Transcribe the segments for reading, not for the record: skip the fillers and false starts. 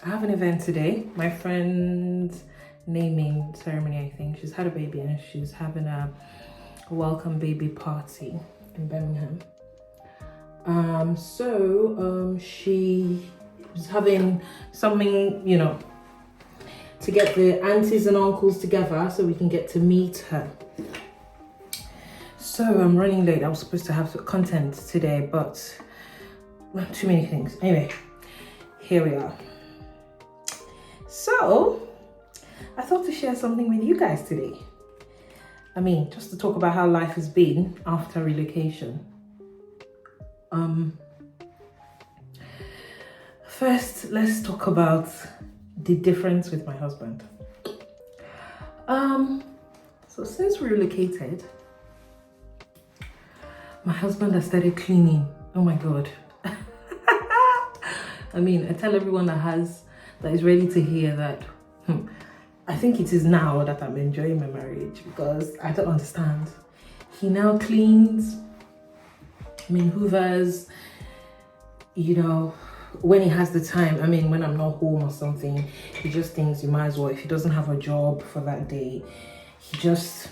I have an event today. My friend's naming ceremony, I think. She's had a baby and she's having a welcome baby party in Birmingham. She was having something, to get the aunties and uncles together so we can get to meet her. So I'm running late. I was supposed to have content today, but too many things. Anyway, here we are. So I thought to share something with you guys today. Just to talk about how life has been after relocation. First, let's talk about the difference with my husband. So since we relocated, my husband has started cleaning. Oh my God. I tell everyone that is ready to hear that. I think it is now that I'm enjoying my marriage because I don't understand. He now cleans, hoovers, when he has the time. When I'm not home or something, he just thinks you might as well, if he doesn't have a job for that day, he just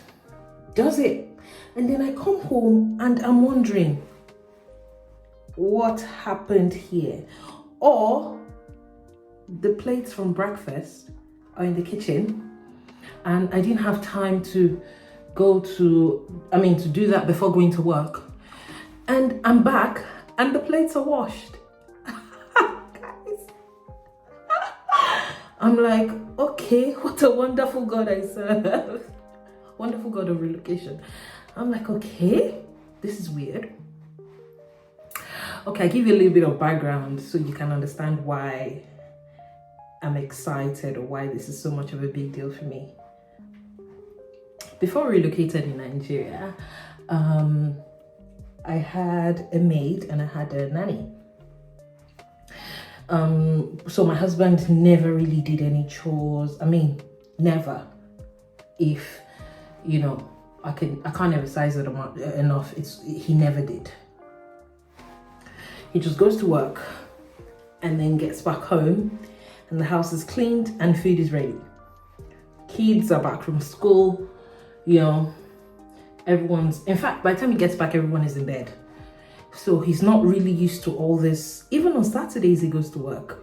does it. And then I come home and I'm wondering what happened here. Or the plates from breakfast are in the kitchen and I didn't have time to to do that before going to work. And I'm back and the plates are washed. Guys. I'm like, okay, what a wonderful God I serve. Wonderful God of relocation. I'm like, okay, this is weird. Okay, I'll give you a little bit of background so you can understand why I'm excited or why this is so much of a big deal for me. Before we relocated in Nigeria, I had a maid and I had a nanny. So my husband never really did any chores. Never. If, I can't emphasize it enough. He never did. He just goes to work and then gets back home and the house is cleaned and food is ready. Kids are back from school, in fact, by the time he gets back, everyone is in bed. So he's not really used to all this. Even on Saturdays, he goes to work.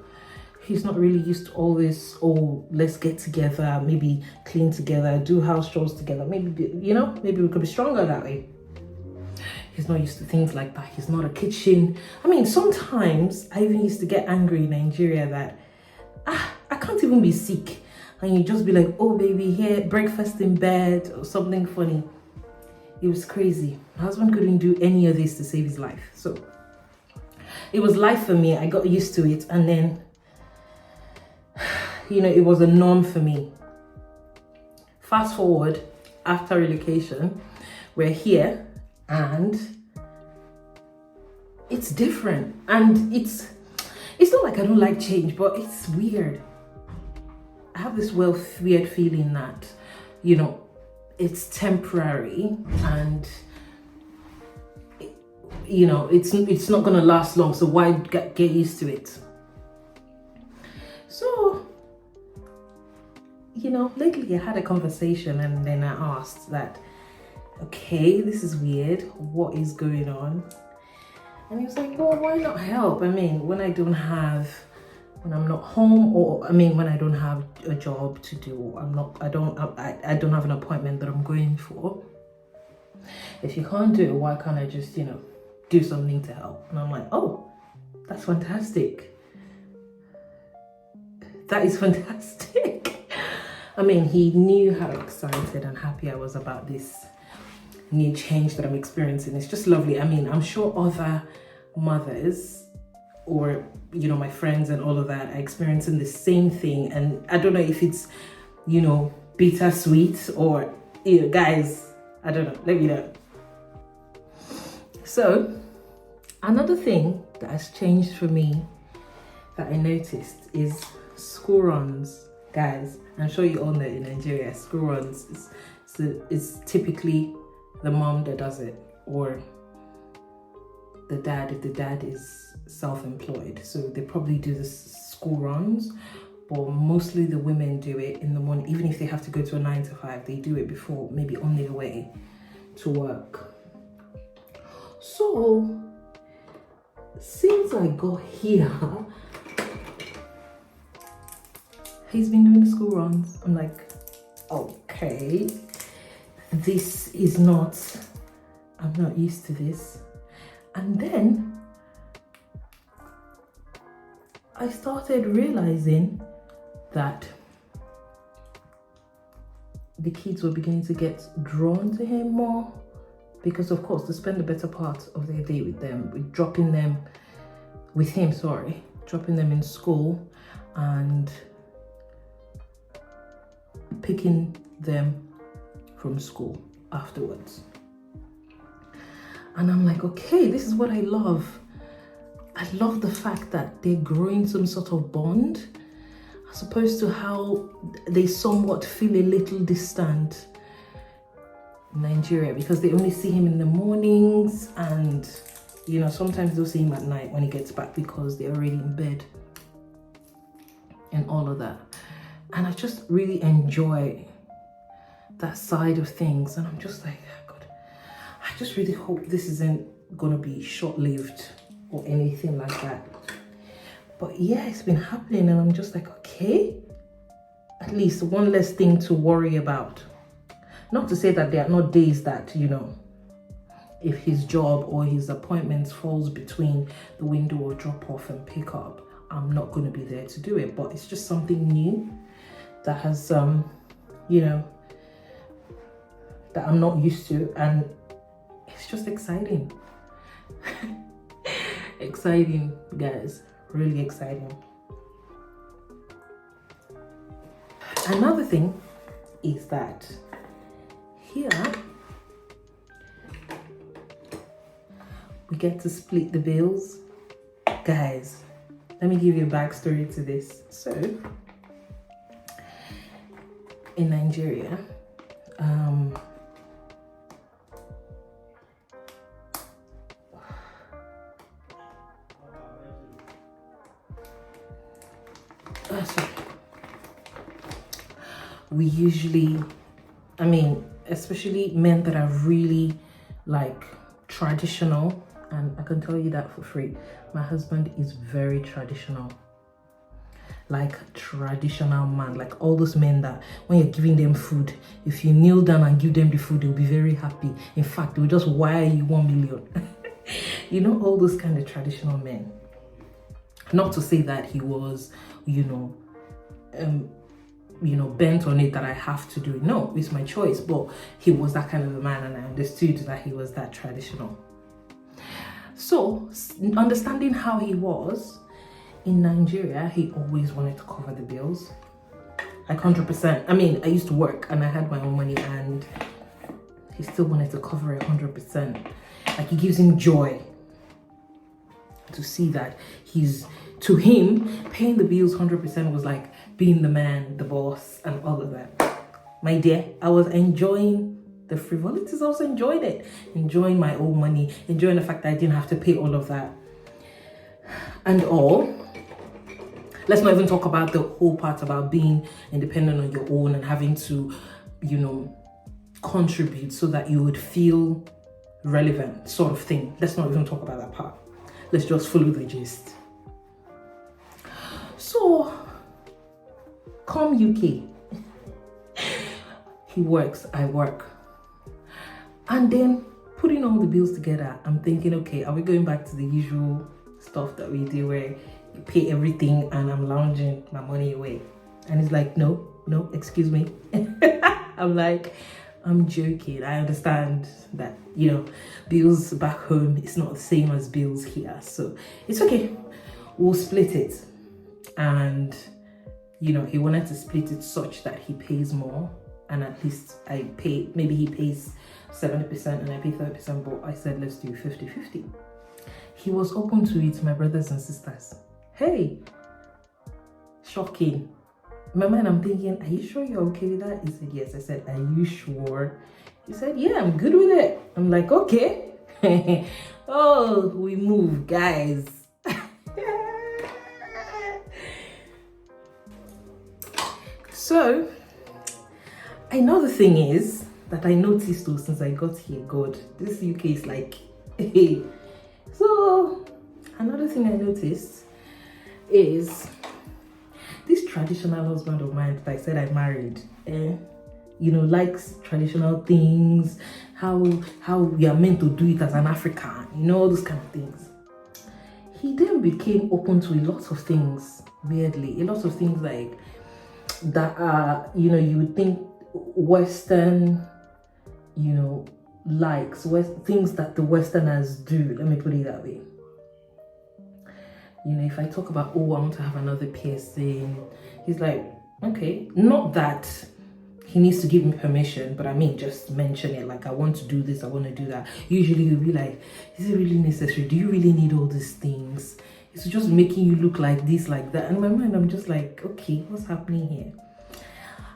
He's not really used to all this, let's get together, maybe clean together, do house chores together. Maybe we could be stronger that way. He's not used to things like that. He's not a kitchen. Sometimes I even used to get angry in Nigeria that, I can't even be sick. And you just be like, oh baby, here, breakfast in bed or something funny. It was crazy. My husband couldn't do any of this to save his life. So it was life for me. I got used to it. And then, it was a norm for me. Fast forward, after relocation, we're here and it's different. And it's not like I don't like change, but it's weird. I have this weird feeling that, it's temporary and, it's not going to last long. So why get used to it? So, lately I had a conversation and then I asked that, okay, this is weird. What is going on? And he was like, well, why not help? When I'm not home or when I don't have a job to do, I don't have an appointment that I'm going for. If you can't do it, why can't I just, do something to help? And I'm like, oh, that's fantastic. That is fantastic. He knew how excited and happy I was about this new change that I'm experiencing. It's just lovely. I'm sure other mothers or my friends and all of that are experiencing the same thing, and I don't know if it's bittersweet or guys, I don't know, let me know. So another thing that has changed for me that I noticed is school runs. Guys, I'm sure you all know in Nigeria, school runs is typically the mom that does it, or the dad if the dad is self-employed. So they probably do this school runs, but mostly the women do it in the morning. Even if they have to go to a 9 to 5, they do it before, maybe on their way to work. So since I got here, he's been doing the school runs. I'm like, okay, this is not, I'm not used to this. And then I started realizing that the kids were beginning to get drawn to him more, because of course they spend the better part of their day with them, dropping them in school and picking them from school afterwards. And I'm like, okay, this is what I love. I love the fact that they're growing some sort of bond, as opposed to how they somewhat feel a little distant in Nigeria, because they only see him in the mornings, and you know, sometimes they'll see him at night when he gets back because they're already in bed and all of that. And I just really enjoy that side of things. And I'm just like, God, I just really hope this isn't gonna be short-lived or anything like that. But yeah, it's been happening, and I'm just like, okay, at least one less thing to worry about. Not to say that there are not days that, you know, if his job or his appointments falls between the window of drop off and pick up, I'm not going to be there to do it. But it's just something new that has, you know, that I'm not used to, and it's just exciting. Exciting, guys, really exciting. Another thing is that here we get to split the bills. Guys, let me give you a backstory to this. So in Nigeria, we usually, I mean, especially men that are really like traditional, and I can tell you that for free, my husband is very traditional, like traditional man, like all those men that when you're giving them food, if you kneel down and give them the food, they'll be very happy. In fact, they'll just wire you 1 million. You know, all those kind of traditional men. Not to say that he was, you know, bent on it that I have to do it. No, it's my choice. But he was that kind of a man, and I understood that he was that traditional. So, understanding how he was in Nigeria, he always wanted to cover the bills, like 100%. I mean, I used to work and I had my own money, and he still wanted to cover it 100%. Like, it gives him joy to see that to him, paying the bills 100% was like being the man, the boss, and all of that. My dear, I was enjoying the frivolities. I was enjoying it, enjoying my own money, enjoying the fact that I didn't have to pay all of that and all. Let's not even talk about the whole part about being independent on your own and having to, you know, contribute so that you would feel relevant, sort of thing. Let's not even talk about that part. Let's just follow the gist. So, come UK. He works, I work. And then putting all the bills together, I'm thinking, okay, are we going back to the usual stuff that we do where you pay everything and I'm lounging my money away? And he's like, no, excuse me. I'm like, I'm joking. I understand that, you know, bills back home, it's not the same as bills here. So it's okay. We'll split it. And, you know, he wanted to split it such that he pays more. And at least I pay, maybe he pays 70% and I pay 30%, but I said, let's do 50-50. He was open to it, my brothers and sisters. Hey, shocking. In my mind, I'm thinking, are you sure you're okay with that? He said, yes. I said, are you sure? He said, yeah, I'm good with it. I'm like, okay. Oh, we move, guys. So another thing is that I noticed though since I got here, God, this UK is like, hey. So another thing I noticed is this traditional husband of mine that I said I married, likes traditional things, how we are meant to do it as an African, all those kind of things. He then became open to a lot of things, weirdly, a lot of things like that are, you would think Western, likes, things that the Westerners do. Let me put it that way. If I talk about, I want to have another piercing, he's like, okay, not that he needs to give me permission, but I mean, just mention it, like, I want to do this, I want to do that. Usually you'll be like, is it really necessary? Do you really need all these things? It's just making you look like this, like that. And in my mind, I'm just like, okay, what's happening here?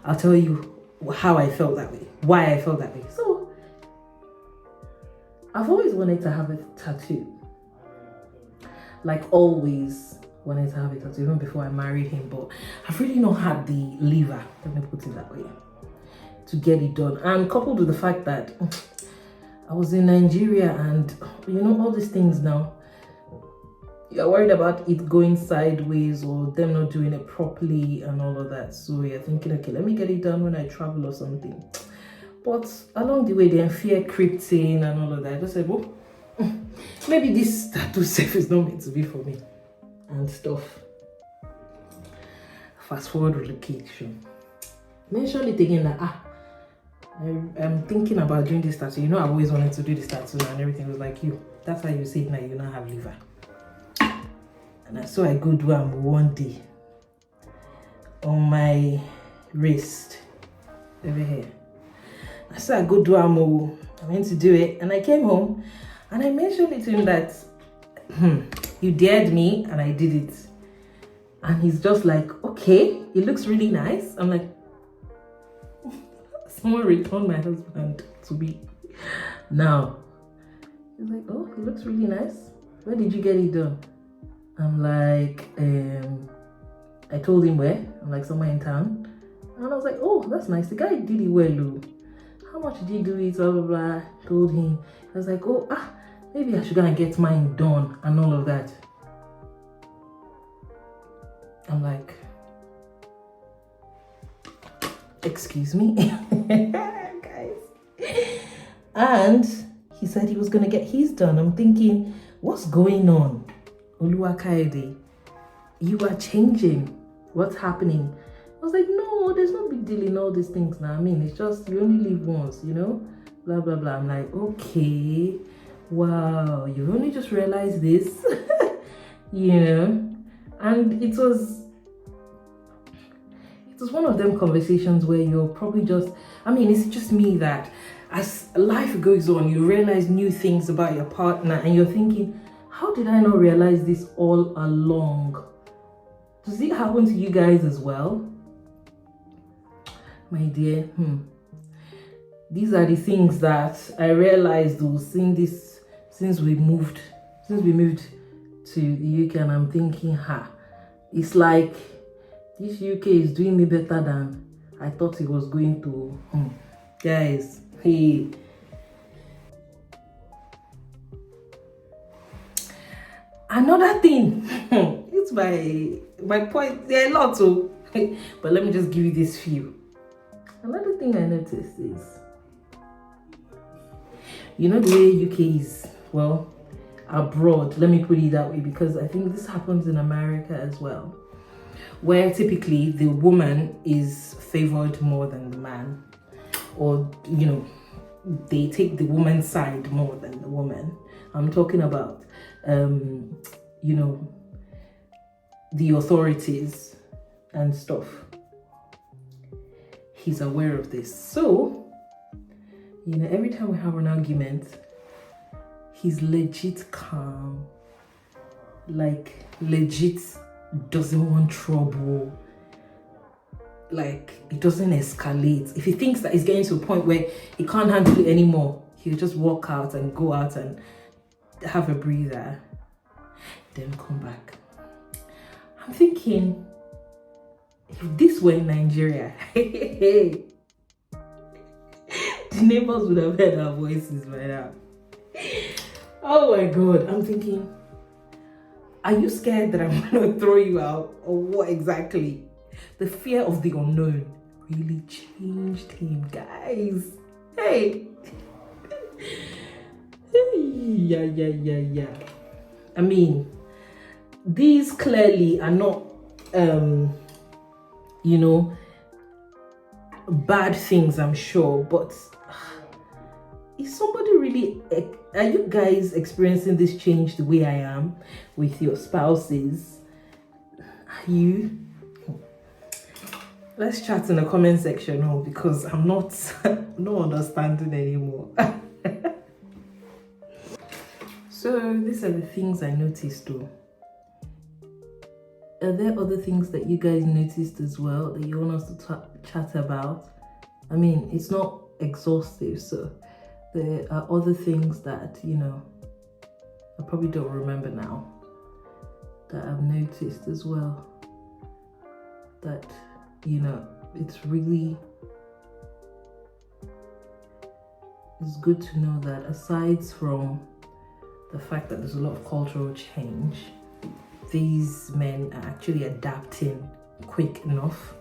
I'll tell you how I felt that way, why I felt that way. So I've always wanted to have a tattoo. Like, always wanted to have a tattoo, even before I married him, but I've really not had the lever, let me put it that way, to get it done. And coupled with the fact that I was in Nigeria and all these things now, you're worried about it going sideways or them not doing it properly and all of that. So you're thinking, okay, let me get it done when I travel or something. But along the way, then fear crept in and all of that. I just said, well, maybe this tattoo self is not meant to be for me and stuff. Fast forward relocation. Mention it again that I'm thinking about doing this tattoo. I've always wanted to do this tattoo now, and everything was like, that's how you say it now, you now have liver. And so I go do them one day on my wrist over here. So I go do them. I went to do it, and I came home and I mentioned it to him that you dared me and I did it. And he's just like, okay, it looks really nice. I'm like, someone returned my husband to me now. He's like, oh, it looks really nice. Where did you get it done? I'm like, I told him where. I'm like, somewhere in town. And I was like, oh, that's nice. The guy did it well, Lou. How much did he do it? Blah, blah, blah. Told him. I was like, oh, maybe I should go and get mine done and all of that. I'm like, excuse me, guys. And he said he was going to get his done. I'm thinking, what's going on? Oluwakaede, you are changing. What's happening? I was like, no, there's no big deal in all these things now. I mean, it's just, you only live once, blah, blah, blah. I'm like, okay, wow, you've only just realized this, and it was one of them conversations where you're probably just, it's just me that as life goes on, you realize new things about your partner and you're thinking, how did I not realize this all along? Does it happen to you guys as well? My dear, these are the things that I realized though, seeing this since we moved to the UK, and I'm thinking, it's like this UK is doing me better than I thought it was going to. Guys, hey. Another thing, it's my point, there are a lot of, but let me just give you this few. Another thing I noticed is, the way UK is, well, abroad, let me put it that way, because I think this happens in America as well, where typically the woman is favored more than the man, or, they take the woman's side more than the woman. I'm talking about, the authorities and stuff. He's aware of this. So, every time we have an argument, he's legit calm. Like, legit doesn't want trouble. Like, it doesn't escalate. If he thinks that it's getting to a point where he can't handle it anymore, he'll just walk out and go out and have a breather, then come back. I'm thinking, If this were in Nigeria, the neighbors would have heard our voices by now. Oh my God, I'm thinking, are you scared that I'm gonna throw you out, or what exactly? The fear of the unknown really changed him, guys. Hey. Yeah. I mean, these clearly are not, you know, bad things, I'm sure, but is somebody really, are you guys experiencing this change the way I am with your spouses? Are you? Let's chat in the comment section, because I'm not understanding anymore. So these are the things I noticed though. Are there other things that you guys noticed as well that you want us to chat about? I mean, it's not exhaustive, so there are other things that, you know, I probably don't remember now, that I've noticed as well. That, you know, it's good to know that aside from the fact that there's a lot of cultural change, these men are actually adapting quick enough.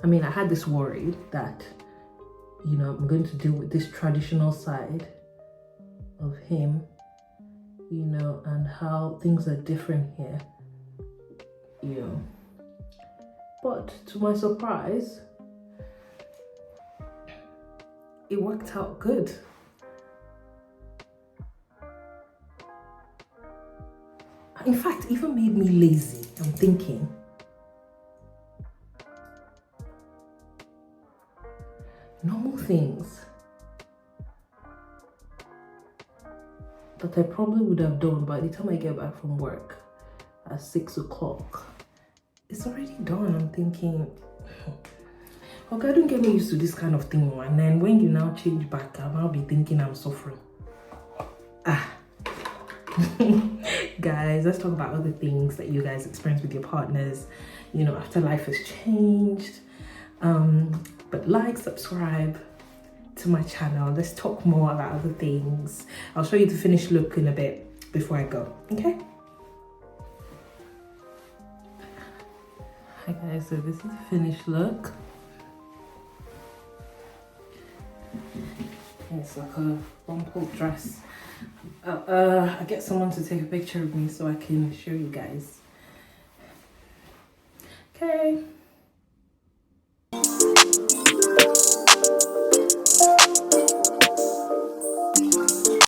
I mean, I had this worry that, you know, I'm going to deal with this traditional side of him, you know, and how things are different here, you know. But to my surprise, it worked out good. In fact, it even made me lazy. I'm thinking, normal things that I probably would have done by the time I get back from work at 6 o'clock, it's already done. I'm thinking, okay, don't get me used to this kind of thing. And then when you now change back, I'll be thinking I'm suffering. Guys, let's talk about other things that you guys experience with your partners, you know, after life has changed. But like, subscribe to my channel. Let's talk more about other things. I'll show you the finished look in a bit before I go, okay? Hi guys, so this is the finished look. It's like a rumpled dress. I get someone to take a picture of me so I can show you guys. Okay.